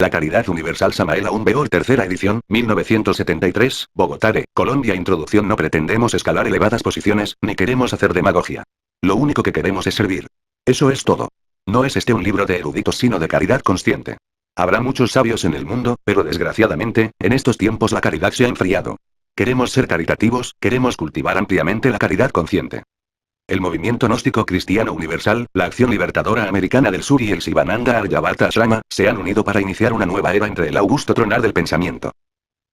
La Caridad Universal Samael Aún Beor, tercera edición, 1973, Bogotá, Colombia. Introducción. No pretendemos escalar elevadas posiciones, ni queremos hacer demagogia. Lo único que queremos es servir. Eso es todo. No es este un libro de eruditos, sino de caridad consciente. Habrá muchos sabios en el mundo, pero desgraciadamente, en estos tiempos la caridad se ha enfriado. Queremos ser caritativos, queremos cultivar ampliamente la caridad consciente. El movimiento gnóstico cristiano universal, la Acción Libertadora Americana del Sur y el Sivananda Aryabhata Ashrama, se han unido para iniciar una nueva era entre el augusto tronar del pensamiento.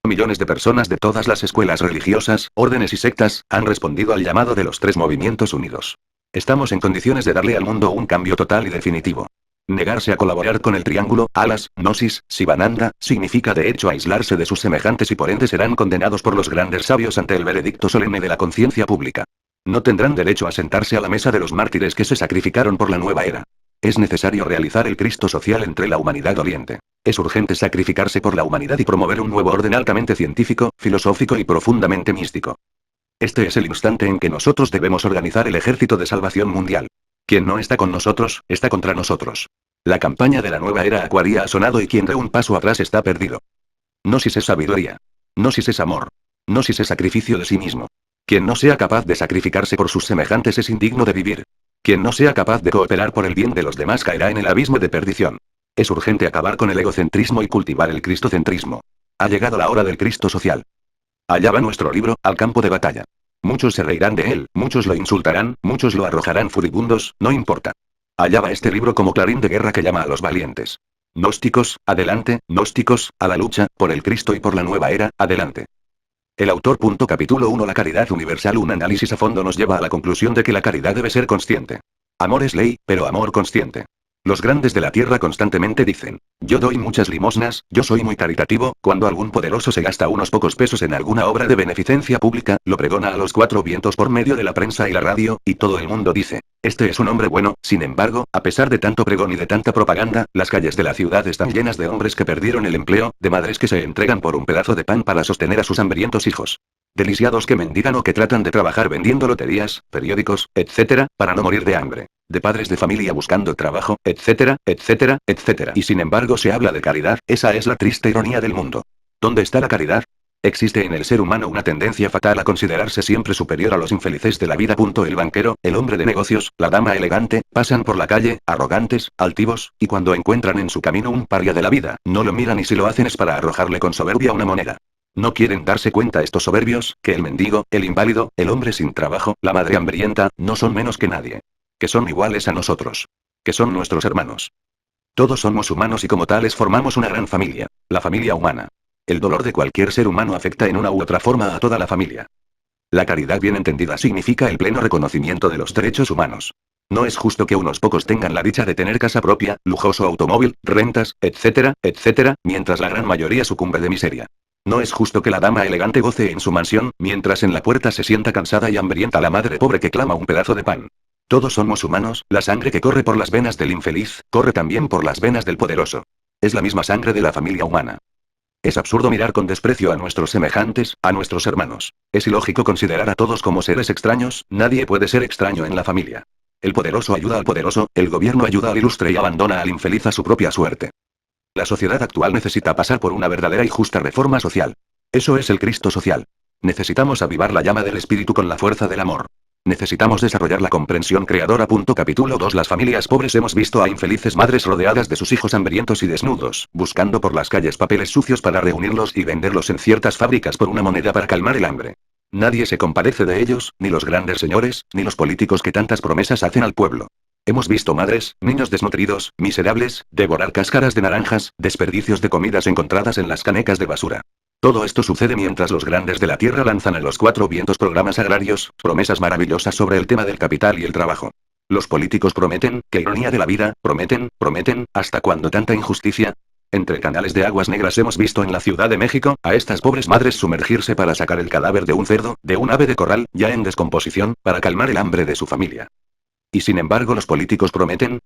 Millones de personas de todas las escuelas religiosas, órdenes y sectas, han respondido al llamado de los tres movimientos unidos. Estamos en condiciones de darle al mundo un cambio total y definitivo. Negarse a colaborar con el triángulo, alas, gnosis, Sivananda, significa de hecho aislarse de sus semejantes y por ende serán condenados por los grandes sabios ante el veredicto solemne de la conciencia pública. No tendrán derecho a sentarse a la mesa de los mártires que se sacrificaron por la nueva era. Es necesario realizar el Cristo social entre la humanidad doliente. Es urgente sacrificarse por la humanidad y promover un nuevo orden altamente científico, filosófico y profundamente místico. Este es el instante en que nosotros debemos organizar el ejército de salvación mundial. Quien no está con nosotros, está contra nosotros. La campaña de la nueva era acuaria ha sonado y quien dé un paso atrás está perdido. Gnosis es sabiduría. Gnosis es amor. Gnosis es sacrificio de sí mismo. Quien no sea capaz de sacrificarse por sus semejantes es indigno de vivir. Quien no sea capaz de cooperar por el bien de los demás caerá en el abismo de perdición. Es urgente acabar con el egocentrismo y cultivar el cristocentrismo. Ha llegado la hora del Cristo social. Allá va nuestro libro, al campo de batalla. Muchos se reirán de él, muchos lo insultarán, muchos lo arrojarán furibundos, no importa. Allá va este libro como clarín de guerra que llama a los valientes. Gnósticos, adelante, gnósticos, a la lucha, por el Cristo y por la nueva era, adelante. El autor. Capítulo 1. La caridad universal. Un análisis a fondo nos lleva a la conclusión de que la caridad debe ser consciente. Amor es ley, pero amor consciente. Los grandes de la tierra constantemente dicen, yo doy muchas limosnas, yo soy muy caritativo. Cuando algún poderoso se gasta unos pocos pesos en alguna obra de beneficencia pública, lo pregona a los cuatro vientos por medio de la prensa y la radio, y todo el mundo dice, este es un hombre bueno. Sin embargo, a pesar de tanto pregón y de tanta propaganda, las calles de la ciudad están llenas de hombres que perdieron el empleo, de madres que se entregan por un pedazo de pan para sostener a sus hambrientos hijos. De lisiados que mendigan o que tratan de trabajar vendiendo loterías, periódicos, etc., para no morir de hambre. De padres de familia buscando trabajo, etcétera, etcétera, etcétera. Y sin embargo se habla de caridad. Esa es la triste ironía del mundo. ¿Dónde está la caridad? Existe en el ser humano una tendencia fatal a considerarse siempre superior a los infelices de la vida. El banquero, el hombre de negocios, la dama elegante, pasan por la calle, arrogantes, altivos, y cuando encuentran en su camino un paria de la vida, no lo miran y si lo hacen es para arrojarle con soberbia una moneda. No quieren darse cuenta estos soberbios, que el mendigo, el inválido, el hombre sin trabajo, la madre hambrienta, no son menos que nadie. Que son iguales a nosotros. Que son nuestros hermanos. Todos somos humanos y como tales formamos una gran familia, la familia humana. El dolor de cualquier ser humano afecta en una u otra forma a toda la familia. La caridad bien entendida significa el pleno reconocimiento de los derechos humanos. No es justo que unos pocos tengan la dicha de tener casa propia, lujoso automóvil, rentas, etcétera, etcétera, mientras la gran mayoría sucumbe de miseria. No es justo que la dama elegante goce en su mansión, mientras en la puerta se sienta cansada y hambrienta la madre pobre que clama un pedazo de pan. Todos somos humanos, la sangre que corre por las venas del infeliz, corre también por las venas del poderoso. Es la misma sangre de la familia humana. Es absurdo mirar con desprecio a nuestros semejantes, a nuestros hermanos. Es ilógico considerar a todos como seres extraños, nadie puede ser extraño en la familia. El poderoso ayuda al poderoso, el gobierno ayuda al ilustre y abandona al infeliz a su propia suerte. La sociedad actual necesita pasar por una verdadera y justa reforma social. Eso es el Cristo social. Necesitamos avivar la llama del espíritu con la fuerza del amor. Necesitamos desarrollar la comprensión creadora. Capítulo 2. Las familias pobres. Hemos visto a infelices madres rodeadas de sus hijos hambrientos y desnudos, buscando por las calles papeles sucios para reunirlos y venderlos en ciertas fábricas por una moneda para calmar el hambre. Nadie se compadece de ellos, ni los grandes señores, ni los políticos que tantas promesas hacen al pueblo. Hemos visto madres, niños desnutridos, miserables, devorar cáscaras de naranjas, desperdicios de comidas encontradas en las canecas de basura. Todo esto sucede mientras los grandes de la tierra lanzan a los cuatro vientos programas agrarios, promesas maravillosas sobre el tema del capital y el trabajo. Los políticos prometen, qué ironía de la vida, prometen, ¿hasta cuándo tanta injusticia? Entre canales de aguas negras hemos visto en la Ciudad de México, a estas pobres madres sumergirse para sacar el cadáver de un cerdo, de un ave de corral, ya en descomposición, para calmar el hambre de su familia. Y sin embargo los políticos prometen.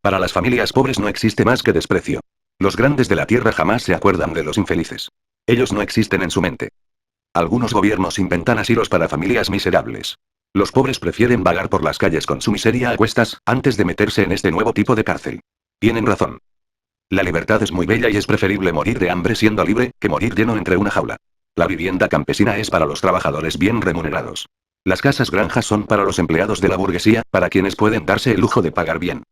Para las familias pobres no existe más que desprecio. Los grandes de la tierra jamás se acuerdan de los infelices. Ellos no existen en su mente. Algunos gobiernos inventan asilos para familias miserables. Los pobres prefieren vagar por las calles con su miseria a cuestas, antes de meterse en este nuevo tipo de cárcel. Tienen razón. La libertad es muy bella y es preferible morir de hambre siendo libre, que morir lleno entre una jaula. La vivienda campesina es para los trabajadores bien remunerados. Las casas granjas son para los empleados de la burguesía, para quienes pueden darse el lujo de pagar bien.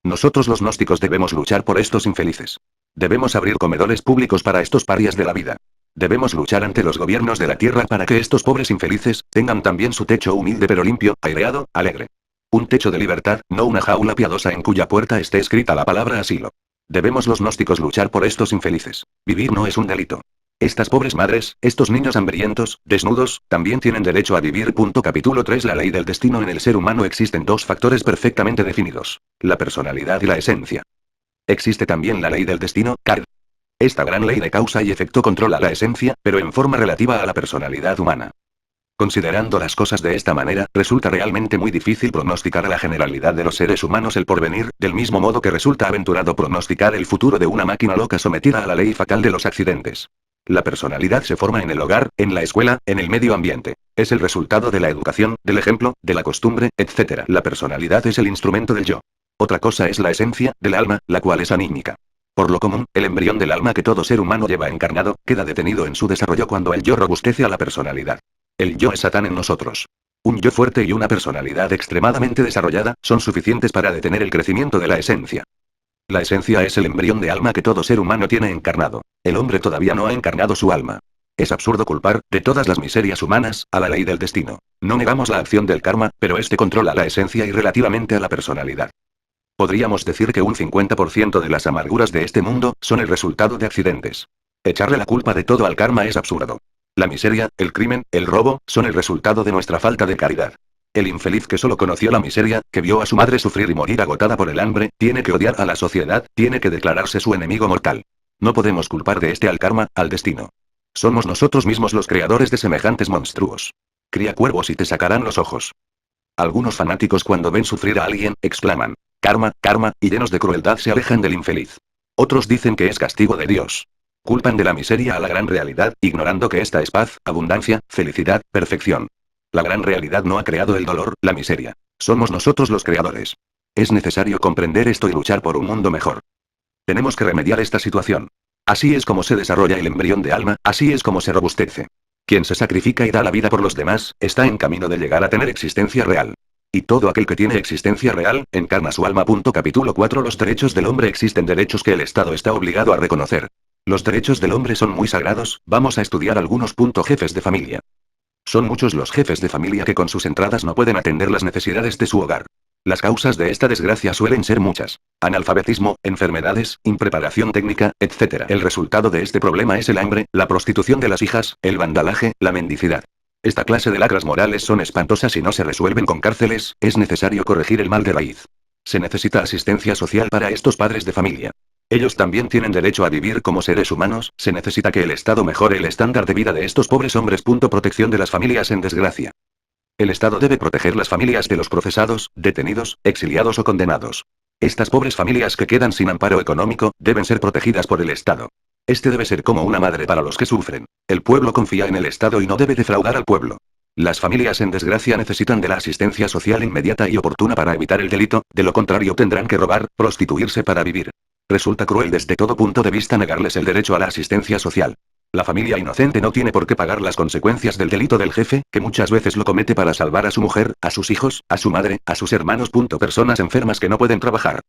Nosotros los gnósticos debemos luchar por estos infelices. Debemos abrir comedores públicos para estos parias de la vida. Debemos luchar ante los gobiernos de la tierra para que estos pobres infelices tengan también su techo humilde pero limpio, aireado, alegre. Un techo de libertad, no una jaula piadosa en cuya puerta esté escrita la palabra asilo. Debemos los gnósticos luchar por estos infelices. Vivir no es un delito. Estas pobres madres, estos niños hambrientos, desnudos, también tienen derecho a vivir. Capítulo 3. La ley del destino. En el ser humano existen dos factores perfectamente definidos: la personalidad y la esencia. Existe también la ley del destino, CAD. Esta gran ley de causa y efecto controla la esencia, pero en forma relativa a la personalidad humana. Considerando las cosas de esta manera, resulta realmente muy difícil pronosticar la generalidad de los seres humanos el porvenir, del mismo modo que resulta aventurado pronosticar el futuro de una máquina loca sometida a la ley fatal de los accidentes. La personalidad se forma en el hogar, en la escuela, en el medio ambiente. Es el resultado de la educación, del ejemplo, de la costumbre, etc. La personalidad es el instrumento del yo. Otra cosa es la esencia, del alma, la cual es anímica. Por lo común, el embrión del alma que todo ser humano lleva encarnado, queda detenido en su desarrollo cuando el yo robustece a la personalidad. El yo es Satán en nosotros. Un yo fuerte y una personalidad extremadamente desarrollada, son suficientes para detener el crecimiento de la esencia. La esencia es el embrión de alma que todo ser humano tiene encarnado. El hombre todavía no ha encarnado su alma. Es absurdo culpar, de todas las miserias humanas, a la ley del destino. No negamos la acción del karma, pero este controla la esencia y relativamente a la personalidad. Podríamos decir que un 50% de las amarguras de este mundo, son el resultado de accidentes. Echarle la culpa de todo al karma es absurdo. La miseria, el crimen, el robo, son el resultado de nuestra falta de caridad. El infeliz que solo conoció la miseria, que vio a su madre sufrir y morir agotada por el hambre, tiene que odiar a la sociedad, tiene que declararse su enemigo mortal. No podemos culpar de este al karma, al destino. Somos nosotros mismos los creadores de semejantes monstruos. Cría cuervos y te sacarán los ojos. Algunos fanáticos cuando ven sufrir a alguien, exclaman: karma, karma, y llenos de crueldad se alejan del infeliz. Otros dicen que es castigo de Dios. Culpan de la miseria a la gran realidad, ignorando que esta es paz, abundancia, felicidad, perfección. La gran realidad no ha creado el dolor, la miseria. Somos nosotros los creadores. Es necesario comprender esto y luchar por un mundo mejor. Tenemos que remediar esta situación. Así es como se desarrolla el embrión de alma, así es como se robustece. Quien se sacrifica y da la vida por los demás, está en camino de llegar a tener existencia real. Y todo aquel que tiene existencia real, encarna su alma. Capítulo 4. Los derechos del hombre. Existen derechos que el Estado está obligado a reconocer. Los derechos del hombre son muy sagrados. Vamos a estudiar algunos. Jefes de familia. Son muchos los jefes de familia que con sus entradas no pueden atender las necesidades de su hogar. Las causas de esta desgracia suelen ser muchas: analfabetismo, enfermedades, impreparación técnica, etc. El resultado de este problema es el hambre, la prostitución de las hijas, el vandalaje, la mendicidad. Esta clase de lacras morales son espantosas y no se resuelven con cárceles. Es necesario corregir el mal de raíz. Se necesita asistencia social para estos padres de familia. Ellos también tienen derecho a vivir como seres humanos. Se necesita que el Estado mejore el estándar de vida de estos pobres hombres. Protección de las familias en desgracia. El Estado debe proteger las familias de los procesados, detenidos, exiliados o condenados. Estas pobres familias que quedan sin amparo económico, deben ser protegidas por el Estado. Este debe ser como una madre para los que sufren. El pueblo confía en el Estado y no debe defraudar al pueblo. Las familias en desgracia necesitan de la asistencia social inmediata y oportuna para evitar el delito, de lo contrario tendrán que robar, prostituirse para vivir. Resulta cruel desde todo punto de vista negarles el derecho a la asistencia social. La familia inocente no tiene por qué pagar las consecuencias del delito del jefe, que muchas veces lo comete para salvar a su mujer, a sus hijos, a su madre, a sus hermanos. Personas enfermas que no pueden trabajar.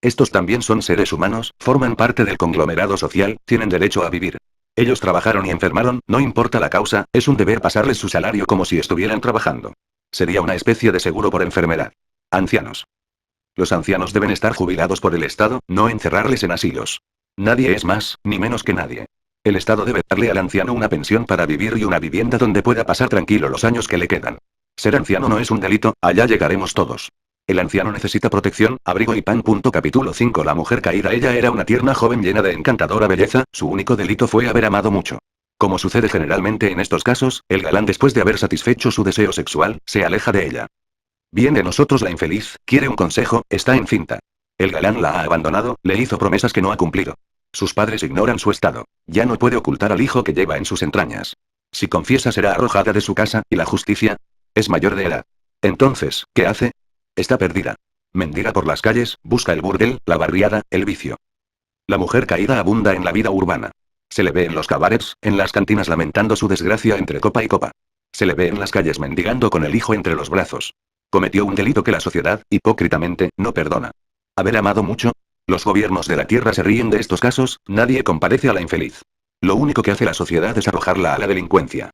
Estos también son seres humanos, forman parte del conglomerado social, tienen derecho a vivir. Ellos trabajaron y enfermaron, no importa la causa, es un deber pasarles su salario como si estuvieran trabajando. Sería una especie de seguro por enfermedad. Ancianos. Los ancianos deben estar jubilados por el Estado, no encerrarles en asilos. Nadie es más, ni menos que nadie. El Estado debe darle al anciano una pensión para vivir y una vivienda donde pueda pasar tranquilo los años que le quedan. Ser anciano no es un delito, allá llegaremos todos. El anciano necesita protección, abrigo y pan. Capítulo 5. La mujer caída. Ella era una tierna joven llena de encantadora belleza, su único delito fue haber amado mucho. Como sucede generalmente en estos casos, el galán después de haber satisfecho su deseo sexual, se aleja de ella. Viene nosotros la infeliz, quiere un consejo, está encinta. El galán la ha abandonado, le hizo promesas que no ha cumplido. Sus padres ignoran su estado. Ya no puede ocultar al hijo que lleva en sus entrañas. Si confiesa será arrojada de su casa, ¿y la justicia? Es mayor de edad. Entonces, ¿qué hace? Está perdida. Mendiga por las calles, busca el burdel, la barriada, el vicio. La mujer caída abunda en la vida urbana. Se le ve en los cabarets, en las cantinas lamentando su desgracia entre copa y copa. Se le ve en las calles mendigando con el hijo entre los brazos. Cometió un delito que la sociedad, hipócritamente, no perdona. ¿Haber amado mucho? Los gobiernos de la tierra se ríen de estos casos, nadie compadece a la infeliz. Lo único que hace la sociedad es arrojarla a la delincuencia.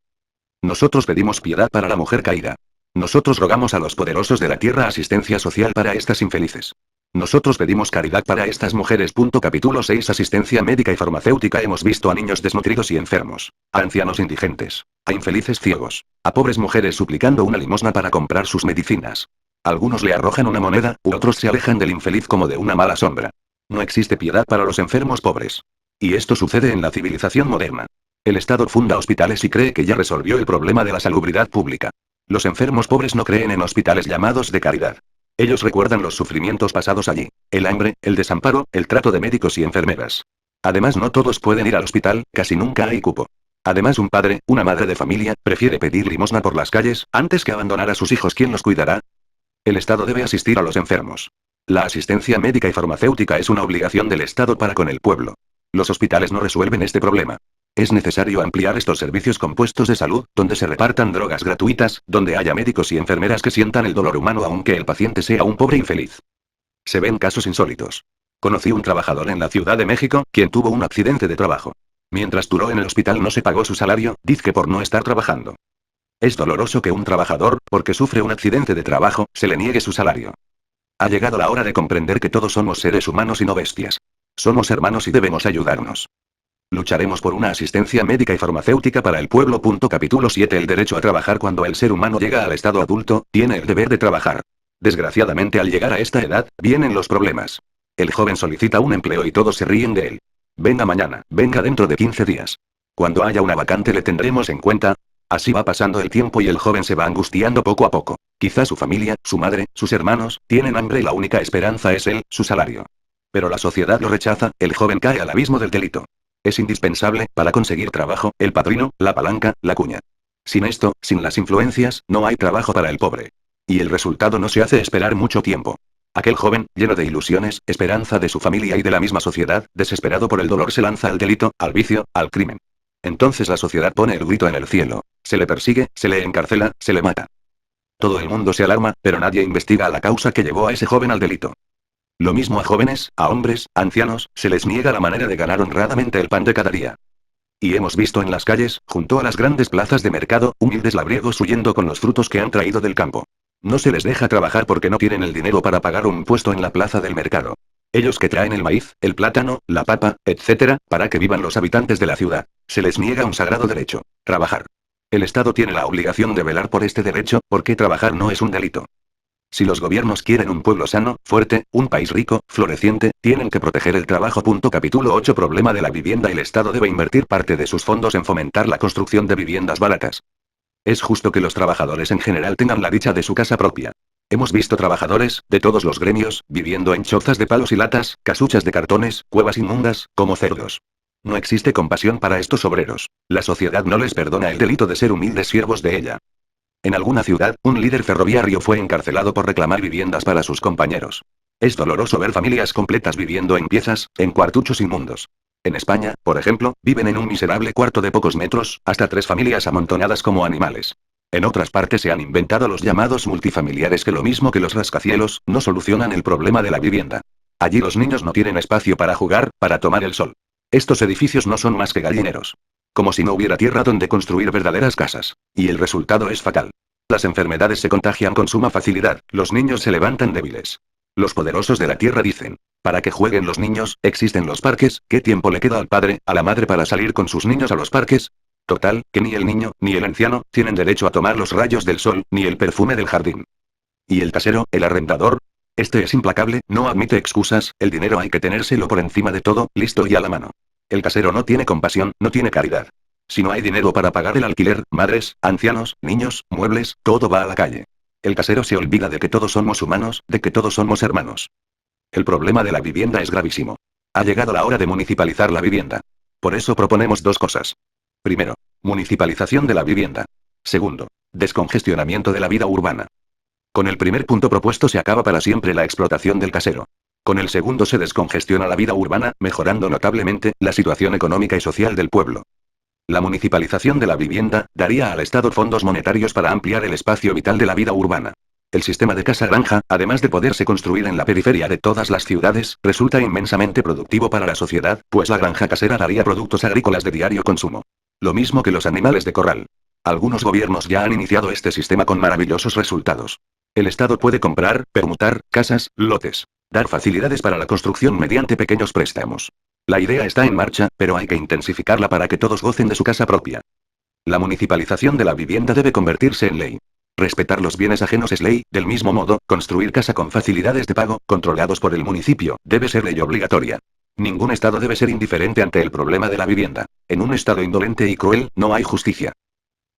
Nosotros pedimos piedad para la mujer caída. Nosotros rogamos a los poderosos de la tierra asistencia social para estas infelices. Nosotros pedimos caridad para estas mujeres. Capítulo 6 Asistencia médica y farmacéutica. Hemos visto a niños desnutridos y enfermos, a ancianos indigentes, a infelices ciegos, a pobres mujeres suplicando una limosna para comprar sus medicinas. Algunos le arrojan una moneda, u otros se alejan del infeliz como de una mala sombra. No existe piedad para los enfermos pobres. Y esto sucede en la civilización moderna. El Estado funda hospitales y cree que ya resolvió el problema de la salubridad pública. Los enfermos pobres no creen en hospitales llamados de caridad. Ellos recuerdan los sufrimientos pasados allí, el hambre, el desamparo, el trato de médicos y enfermeras. Además, no todos pueden ir al hospital, casi nunca hay cupo. Además, un padre, una madre de familia, prefiere pedir limosna por las calles, antes que abandonar a sus hijos. ¿Quién los cuidará? El Estado debe asistir a los enfermos. La asistencia médica y farmacéutica es una obligación del Estado para con el pueblo. Los hospitales no resuelven este problema. Es necesario ampliar estos servicios con puestos de salud, donde se repartan drogas gratuitas, donde haya médicos y enfermeras que sientan el dolor humano aunque el paciente sea un pobre infeliz. Se ven casos insólitos. Conocí un trabajador en la Ciudad de México, quien tuvo un accidente de trabajo. Mientras duró en el hospital no se pagó su salario, dizque por no estar trabajando. Es doloroso que un trabajador, porque sufre un accidente de trabajo, se le niegue su salario. Ha llegado la hora de comprender que todos somos seres humanos y no bestias. Somos hermanos y debemos ayudarnos. Lucharemos por una asistencia médica y farmacéutica para el pueblo. Capítulo 7 El derecho a trabajar. Cuando el ser humano llega al estado adulto, tiene el deber de trabajar. Desgraciadamente, al llegar a esta edad, vienen los problemas. El joven solicita un empleo y todos se ríen de él. Venga mañana, venga dentro de 15 días. Cuando haya una vacante le tendremos en cuenta. Así va pasando el tiempo y el joven se va angustiando poco a poco. Quizá su familia, su madre, sus hermanos, tienen hambre y la única esperanza es él, su salario. Pero la sociedad lo rechaza, el joven cae al abismo del delito. Es indispensable, para conseguir trabajo, el padrino, la palanca, la cuña. Sin esto, sin las influencias, no hay trabajo para el pobre. Y el resultado no se hace esperar mucho tiempo. Aquel joven, lleno de ilusiones, esperanza de su familia y de la misma sociedad, desesperado por el dolor se lanza al delito, al vicio, al crimen. Entonces la sociedad pone el grito en el cielo. Se le persigue, se le encarcela, se le mata. Todo el mundo se alarma, pero nadie investiga la causa que llevó a ese joven al delito. Lo mismo a jóvenes, a hombres, ancianos, se les niega la manera de ganar honradamente el pan de cada día. Y hemos visto en las calles, junto a las grandes plazas de mercado, humildes labriegos huyendo con los frutos que han traído del campo. No se les deja trabajar porque no tienen el dinero para pagar un puesto en la plaza del mercado. Ellos que traen el maíz, el plátano, la papa, etc., para que vivan los habitantes de la ciudad. Se les niega un sagrado derecho: trabajar. El Estado tiene la obligación de velar por este derecho, porque trabajar no es un delito. Si los gobiernos quieren un pueblo sano, fuerte, un país rico, floreciente, tienen que proteger el trabajo. Capítulo 8 Problema de la vivienda. El Estado debe invertir parte de sus fondos en fomentar la construcción de viviendas baratas. Es justo que los trabajadores en general tengan la dicha de su casa propia. Hemos visto trabajadores, de todos los gremios, viviendo en chozas de palos y latas, casuchas de cartones, cuevas inmundas, como cerdos. No existe compasión para estos obreros. La sociedad no les perdona el delito de ser humildes siervos de ella. En alguna ciudad, un líder ferroviario fue encarcelado por reclamar viviendas para sus compañeros. Es doloroso ver familias completas viviendo en piezas, en cuartuchos inmundos. En España, por ejemplo, viven en un miserable cuarto de pocos metros, hasta 3 familias amontonadas como animales. En otras partes se han inventado los llamados multifamiliares que lo mismo que los rascacielos, no solucionan el problema de la vivienda. Allí los niños no tienen espacio para jugar, para tomar el sol. Estos edificios no son más que gallineros. Como si no hubiera tierra donde construir verdaderas casas. Y el resultado es fatal. Las enfermedades se contagian con suma facilidad, los niños se levantan débiles. Los poderosos de la tierra dicen: para que jueguen los niños, existen los parques. ¿Qué tiempo le queda al padre, a la madre para salir con sus niños a los parques? Total, que ni el niño, ni el anciano, tienen derecho a tomar los rayos del sol, ni el perfume del jardín. ¿Y el casero, el arrendador? Este es implacable, no admite excusas, el dinero hay que tenérselo por encima de todo, listo y a la mano. El casero no tiene compasión, no tiene caridad. Si no hay dinero para pagar el alquiler, madres, ancianos, niños, muebles, todo va a la calle. El casero se olvida de que todos somos humanos, de que todos somos hermanos. El problema de la vivienda es gravísimo. Ha llegado la hora de municipalizar la vivienda. Por eso proponemos 2 cosas. Primero, municipalización de la vivienda. Segundo, descongestionamiento de la vida urbana. Con el primer punto propuesto se acaba para siempre la explotación del casero. Con el segundo se descongestiona la vida urbana, mejorando notablemente la situación económica y social del pueblo. La municipalización de la vivienda daría al Estado fondos monetarios para ampliar el espacio vital de la vida urbana. El sistema de casa-granja, además de poderse construir en la periferia de todas las ciudades, resulta inmensamente productivo para la sociedad, pues la granja casera daría productos agrícolas de diario consumo. Lo mismo que los animales de corral. Algunos gobiernos ya han iniciado este sistema con maravillosos resultados. El Estado puede comprar, permutar, casas, lotes. Dar facilidades para la construcción mediante pequeños préstamos. La idea está en marcha, pero hay que intensificarla para que todos gocen de su casa propia. La municipalización de la vivienda debe convertirse en ley. Respetar los bienes ajenos es ley, del mismo modo, construir casa con facilidades de pago, controlados por el municipio, debe ser ley obligatoria. Ningún Estado debe ser indiferente ante el problema de la vivienda. En un Estado indolente y cruel, no hay justicia.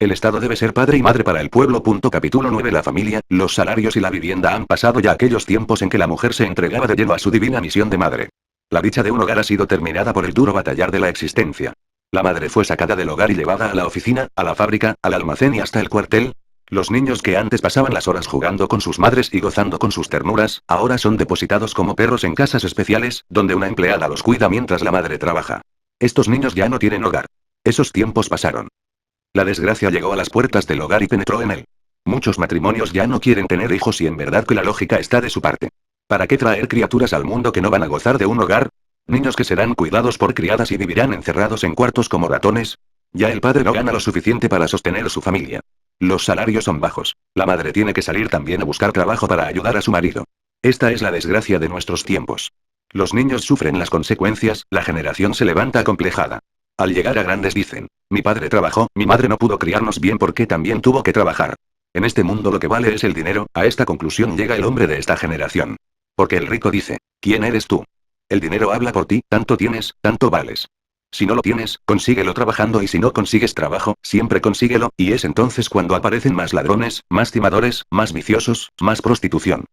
El Estado debe ser padre y madre para el pueblo. Capítulo 9. La familia, los salarios y la vivienda han pasado ya aquellos tiempos en que la mujer se entregaba de lleno a su divina misión de madre. La dicha de un hogar ha sido terminada por el duro batallar de la existencia. La madre fue sacada del hogar y llevada a la oficina, a la fábrica, al almacén y hasta el cuartel. Los niños que antes pasaban las horas jugando con sus madres y gozando con sus ternuras, ahora son depositados como perros en casas especiales, donde una empleada los cuida mientras la madre trabaja. Estos niños ya no tienen hogar. Esos tiempos pasaron. La desgracia llegó a las puertas del hogar y penetró en él. Muchos matrimonios ya no quieren tener hijos y en verdad que la lógica está de su parte. ¿Para qué traer criaturas al mundo que no van a gozar de un hogar? Niños que serán cuidados por criadas y vivirán encerrados en cuartos como ratones. Ya el padre no gana lo suficiente para sostener su familia. Los salarios son bajos. La madre tiene que salir también a buscar trabajo para ayudar a su marido. Esta es la desgracia de nuestros tiempos. Los niños sufren las consecuencias, la generación se levanta acomplejada. Al llegar a grandes dicen, mi padre trabajó, mi madre no pudo criarnos bien porque también tuvo que trabajar. En este mundo lo que vale es el dinero, a esta conclusión llega el hombre de esta generación. Porque el rico dice, ¿quién eres tú? El dinero habla por ti, tanto tienes, tanto vales. Si no lo tienes, consíguelo trabajando y si no consigues trabajo, siempre consíguelo, y es entonces cuando aparecen más ladrones, más timadores, más viciosos, más prostitución.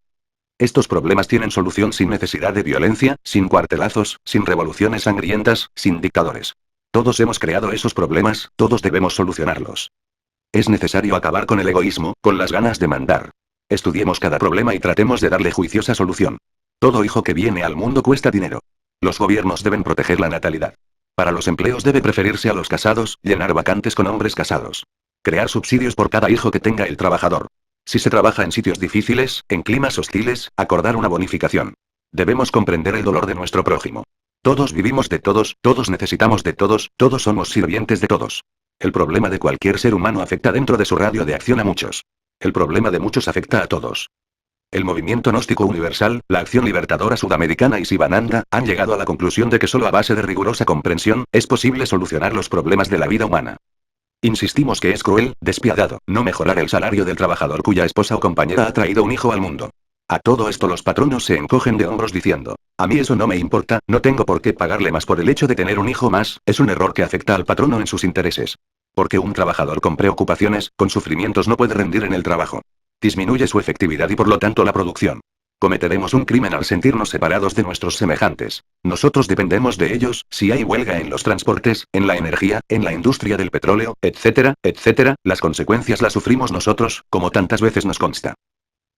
Estos problemas tienen solución sin necesidad de violencia, sin cuartelazos, sin revoluciones sangrientas, sin dictadores. Todos hemos creado esos problemas, todos debemos solucionarlos. Es necesario acabar con el egoísmo, con las ganas de mandar. Estudiemos cada problema y tratemos de darle juiciosa solución. Todo hijo que viene al mundo cuesta dinero. Los gobiernos deben proteger la natalidad. Para los empleos debe preferirse a los casados, llenar vacantes con hombres casados. Crear subsidios por cada hijo que tenga el trabajador. Si se trabaja en sitios difíciles, en climas hostiles, acordar una bonificación. Debemos comprender el dolor de nuestro prójimo. Todos vivimos de todos, todos necesitamos de todos, todos somos sirvientes de todos. El problema de cualquier ser humano afecta dentro de su radio de acción a muchos. El problema de muchos afecta a todos. El movimiento gnóstico universal, la acción libertadora sudamericana y Sivananda, han llegado a la conclusión de que solo a base de rigurosa comprensión, es posible solucionar los problemas de la vida humana. Insistimos que es cruel, despiadado, no mejorar el salario del trabajador cuya esposa o compañera ha traído un hijo al mundo. A todo esto los patronos se encogen de hombros diciendo, a mí eso no me importa, no tengo por qué pagarle más por el hecho de tener un hijo más, es un error que afecta al patrono en sus intereses. Porque un trabajador con preocupaciones, con sufrimientos no puede rendir en el trabajo. Disminuye su efectividad y por lo tanto la producción. Cometeremos un crimen al sentirnos separados de nuestros semejantes. Nosotros dependemos de ellos, si hay huelga en los transportes, en la energía, en la industria del petróleo, etcétera, etcétera, las consecuencias las sufrimos nosotros, como tantas veces nos consta.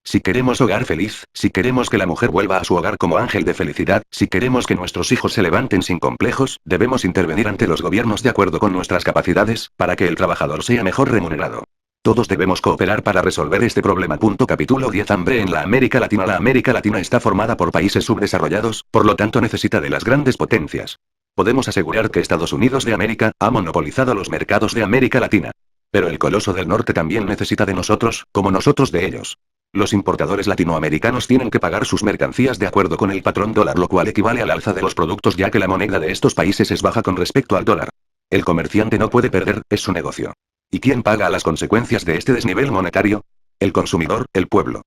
Si queremos hogar feliz, si queremos que la mujer vuelva a su hogar como ángel de felicidad, si queremos que nuestros hijos se levanten sin complejos, debemos intervenir ante los gobiernos de acuerdo con nuestras capacidades, para que el trabajador sea mejor remunerado. Todos debemos cooperar para resolver este problema. Capítulo 10. Hambre en la América Latina. La América Latina está formada por países subdesarrollados, por lo tanto necesita de las grandes potencias. Podemos asegurar que Estados Unidos de América ha monopolizado los mercados de América Latina. Pero el coloso del norte también necesita de nosotros, como nosotros de ellos. Los importadores latinoamericanos tienen que pagar sus mercancías de acuerdo con el patrón dólar, lo cual equivale al alza de los productos ya que la moneda de estos países es baja con respecto al dólar. El comerciante no puede perder, es su negocio. ¿Y quién paga las consecuencias de este desnivel monetario? El consumidor, el pueblo.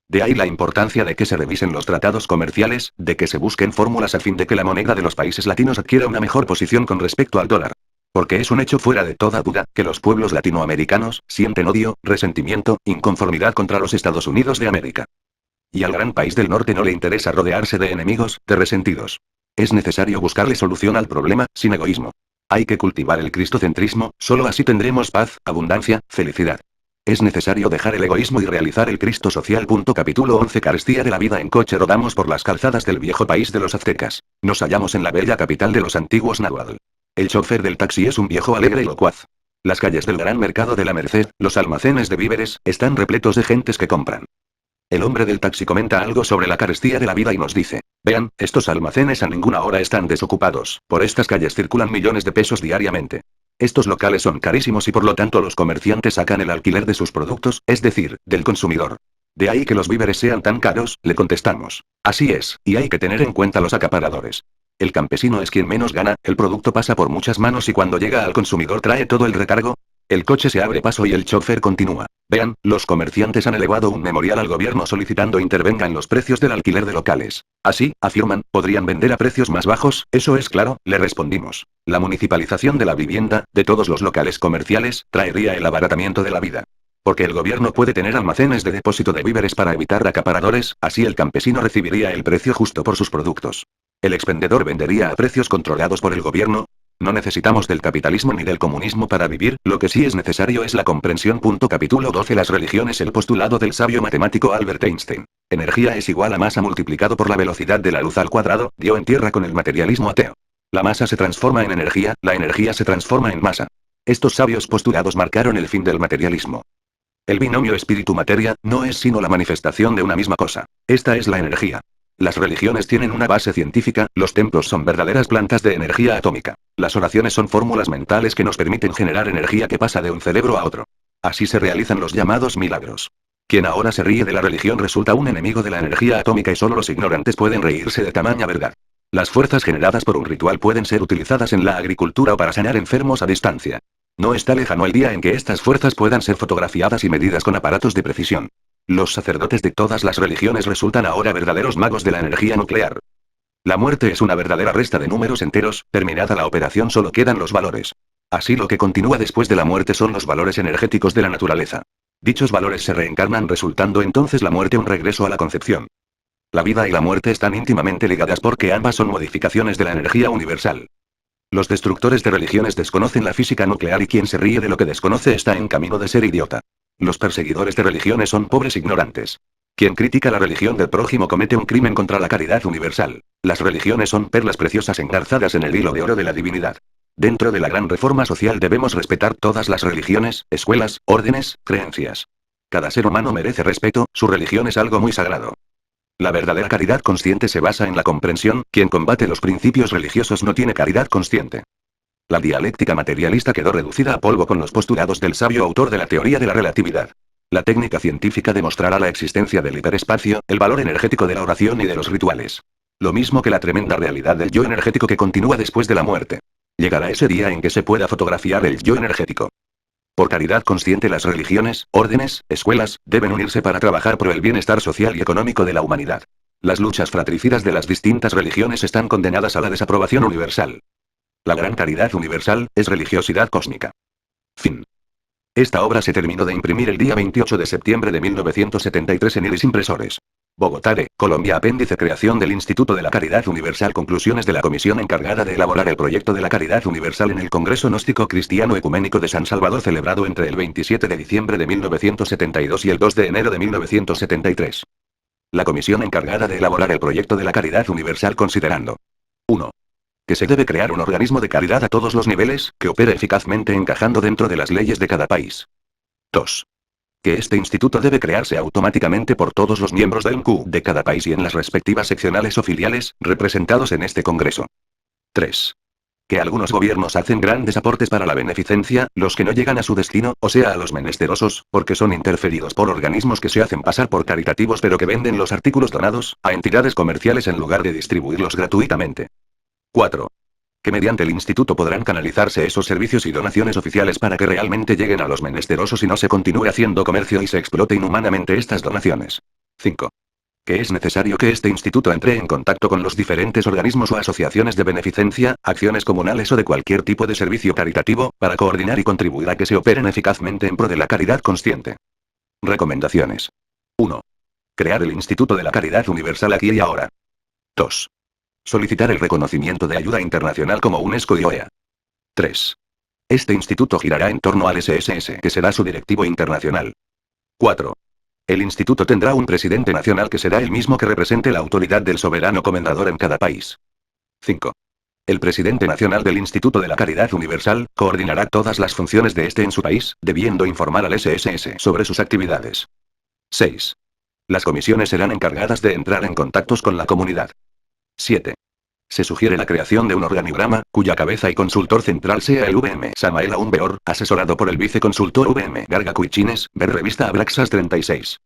De ahí la importancia de que se revisen los tratados comerciales, de que se busquen fórmulas a fin de que la moneda de los países latinos adquiera una mejor posición con respecto al dólar. Porque es un hecho fuera de toda duda, que los pueblos latinoamericanos sienten odio, resentimiento, inconformidad contra los Estados Unidos de América. Y al gran país del norte no le interesa rodearse de enemigos, de resentidos. Es necesario buscarle solución al problema, sin egoísmo. Hay que cultivar el cristocentrismo, solo así tendremos paz, abundancia, felicidad. Es necesario dejar el egoísmo y realizar el Cristo social. Capítulo 11 Carestía de la vida. En coche rodamos por las calzadas del viejo país de los aztecas. Nos hallamos en la bella capital de los antiguos náhuatl. El chofer del taxi es un viejo alegre y locuaz. Las calles del gran mercado de la Merced, los almacenes de víveres, están repletos de gentes que compran. El hombre del taxi comenta algo sobre la carestía de la vida y nos dice: vean, estos almacenes a ninguna hora están desocupados, por estas calles circulan millones de pesos diariamente. Estos locales son carísimos y por lo tanto los comerciantes sacan el alquiler de sus productos, es decir, del consumidor. De ahí que los víveres sean tan caros, le contestamos. Así es, y hay que tener en cuenta los acaparadores. El campesino es quien menos gana, el producto pasa por muchas manos y cuando llega al consumidor trae todo el recargo. El coche se abre paso y el chofer continúa. Vean, los comerciantes han elevado un memorial al gobierno solicitando intervenga en los precios del alquiler de locales. Así, afirman, podrían vender a precios más bajos, eso es claro, le respondimos. La municipalización de la vivienda, de todos los locales comerciales, traería el abaratamiento de la vida. Porque el gobierno puede tener almacenes de depósito de víveres para evitar acaparadores, así el campesino recibiría el precio justo por sus productos. El expendedor vendería a precios controlados por el gobierno. No necesitamos del capitalismo ni del comunismo para vivir, lo que sí es necesario es la comprensión. Capítulo 12 Las religiones. El postulado del sabio matemático Albert Einstein. Energía es igual a masa multiplicado por la velocidad de la luz al cuadrado, dio en tierra con el materialismo ateo. La masa se transforma en energía, la energía se transforma en masa. Estos sabios postulados marcaron el fin del materialismo. El binomio espíritu-materia no es sino la manifestación de una misma cosa. Esta es la energía. Las religiones tienen una base científica, los templos son verdaderas plantas de energía atómica. Las oraciones son fórmulas mentales que nos permiten generar energía que pasa de un cerebro a otro. Así se realizan los llamados milagros. Quien ahora se ríe de la religión resulta un enemigo de la energía atómica y solo los ignorantes pueden reírse de tamaña verdad. Las fuerzas generadas por un ritual pueden ser utilizadas en la agricultura o para sanar enfermos a distancia. No está lejano el día en que estas fuerzas puedan ser fotografiadas y medidas con aparatos de precisión. Los sacerdotes de todas las religiones resultan ahora verdaderos magos de la energía nuclear. La muerte es una verdadera resta de números enteros, terminada la operación solo quedan los valores. Así lo que continúa después de la muerte son los valores energéticos de la naturaleza. Dichos valores se reencarnan resultando entonces la muerte un regreso a la concepción. La vida y la muerte están íntimamente ligadas porque ambas son modificaciones de la energía universal. Los destructores de religiones desconocen la física nuclear y quien se ríe de lo que desconoce está en camino de ser idiota. Los perseguidores de religiones son pobres ignorantes. Quien critica la religión del prójimo comete un crimen contra la caridad universal. Las religiones son perlas preciosas engarzadas en el hilo de oro de la divinidad. Dentro de la gran reforma social debemos respetar todas las religiones, escuelas, órdenes, creencias. Cada ser humano merece respeto, su religión es algo muy sagrado. La verdadera caridad consciente se basa en la comprensión, quien combate los principios religiosos no tiene caridad consciente. La dialéctica materialista quedó reducida a polvo con los postulados del sabio autor de la teoría de la relatividad. La técnica científica demostrará la existencia del hiperespacio, el valor energético de la oración y de los rituales. Lo mismo que la tremenda realidad del yo energético que continúa después de la muerte. Llegará ese día en que se pueda fotografiar el yo energético. Por caridad consciente las religiones, órdenes, escuelas, deben unirse para trabajar por el bienestar social y económico de la humanidad. Las luchas fratricidas de las distintas religiones están condenadas a la desaprobación universal. La gran caridad universal, es religiosidad cósmica. Fin. Esta obra se terminó de imprimir el día 28 de septiembre de 1973 en Iris Impresores. Bogotá, Colombia. Apéndice. Creación del Instituto de la Caridad Universal. Conclusiones de la comisión encargada de elaborar el proyecto de la Caridad Universal en el Congreso Gnóstico Cristiano Ecuménico de San Salvador celebrado entre el 27 de diciembre de 1972 y el 2 de enero de 1973. La comisión encargada de elaborar el proyecto de la Caridad Universal considerando 1. Que se debe crear un organismo de caridad a todos los niveles, que opere eficazmente encajando dentro de las leyes de cada país. 2. Que este instituto debe crearse automáticamente por todos los miembros del MCU de cada país y en las respectivas seccionales o filiales, representados en este Congreso. 3. Que algunos gobiernos hacen grandes aportes para la beneficencia, los que no llegan a su destino, o sea a los menesterosos, porque son interferidos por organismos que se hacen pasar por caritativos pero que venden los artículos donados, a entidades comerciales en lugar de distribuirlos gratuitamente. 4. Que mediante el instituto podrán canalizarse esos servicios y donaciones oficiales para que realmente lleguen a los menesterosos y no se continúe haciendo comercio y se explote inhumanamente estas donaciones. 5. Que es necesario que este instituto entre en contacto con los diferentes organismos o asociaciones de beneficencia, acciones comunales o de cualquier tipo de servicio caritativo, para coordinar y contribuir a que se operen eficazmente en pro de la caridad consciente. Recomendaciones. 1. Crear el Instituto de la Caridad Universal aquí y ahora. 2. Solicitar el reconocimiento de ayuda internacional como UNESCO y OEA. 3. Este instituto girará en torno al SSS, que será su directivo internacional. 4. El instituto tendrá un presidente nacional que será el mismo que represente la autoridad del soberano comendador en cada país. 5. El presidente nacional del Instituto de la Caridad Universal coordinará todas las funciones de este en su país, debiendo informar al SSS sobre sus actividades. 6. Las comisiones serán encargadas de entrar en contactos con la comunidad. 7. Se sugiere la creación de un organigrama, cuya cabeza y consultor central sea el VM Samael Aumbeor, asesorado por el viceconsultor VM Garga Cuichines, ver revista Abraxas 36.